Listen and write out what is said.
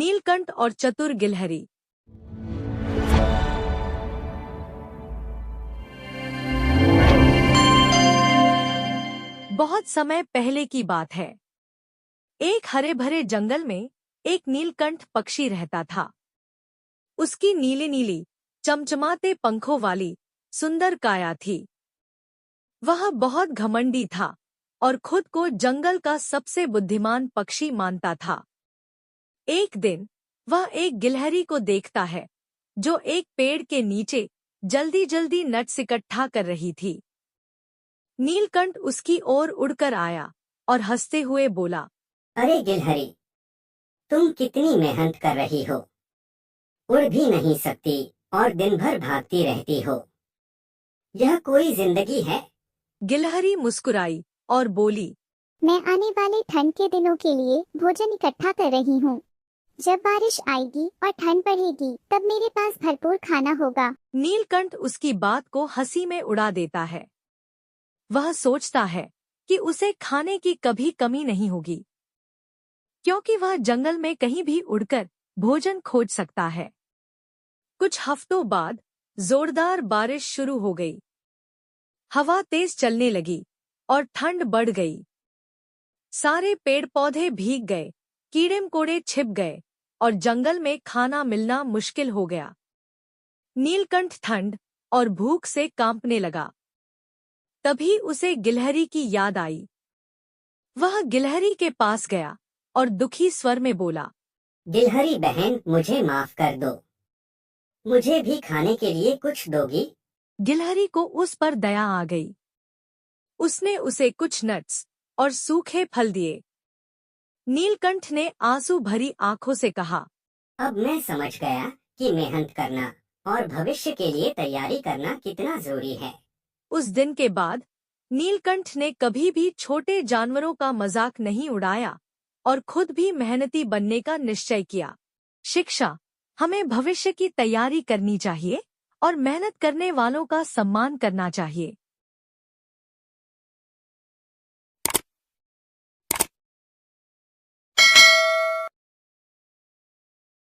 नीलकंठ और चतुर गिलहरी। बहुत समय पहले की बात है। एक हरे भरे जंगल में एक नीलकंठ पक्षी रहता था। उसकी नीली नीली चमचमाते पंखों वाली सुंदर काया थी। वह बहुत घमंडी था और खुद को जंगल का सबसे बुद्धिमान पक्षी मानता था। एक दिन वह एक गिलहरी को देखता है जो एक पेड़ के नीचे जल्दी जल्दी नट्स इकट्ठा कर रही थी। नीलकंठ उसकी ओर उड़कर आया और हंसते हुए बोला, अरे गिलहरी, तुम कितनी मेहनत कर रही हो। उड़ भी नहीं सकती और दिन भर भागती रहती हो। यह कोई जिंदगी है? गिलहरी मुस्कुराई और बोली, मैं आने वाले ठंड के दिनों के लिए भोजन इकट्ठा कर रही हूँ। जब बारिश आएगी और ठंड बढ़ेगी तब मेरे पास भरपूर खाना होगा। नीलकंठ उसकी बात को हंसी में उड़ा देता है। वह सोचता है कि उसे खाने की कभी कमी नहीं होगी, क्योंकि वह जंगल में कहीं भी उड़कर भोजन खोज सकता है। कुछ हफ्तों बाद जोरदार बारिश शुरू हो गई। हवा तेज चलने लगी और ठंड बढ़ गई। सारे पेड़ पौधे भीग गए, कीड़े मकोड़े छिप गए और जंगल में खाना मिलना मुश्किल हो गया। नीलकंठ ठंड और भूख से कांपने लगा। तभी उसे गिलहरी की याद आई। वह गिलहरी के पास गया और दुखी स्वर में बोला, गिलहरी बहन, मुझे माफ कर दो। मुझे भी खाने के लिए कुछ दोगी? गिलहरी को उस पर दया आ गई। उसने उसे कुछ नट्स और सूखे फल दिए। नीलकंठ ने आंसू भरी आंखों से कहा, अब मैं समझ गया कि मेहनत करना और भविष्य के लिए तैयारी करना कितना जरूरी है। उस दिन के बाद नीलकंठ ने कभी भी छोटे जानवरों का मजाक नहीं उड़ाया और खुद भी मेहनती बनने का निश्चय किया। शिक्षा: हमें भविष्य की तैयारी करनी चाहिए और मेहनत करने वालों का सम्मान करना चाहिए।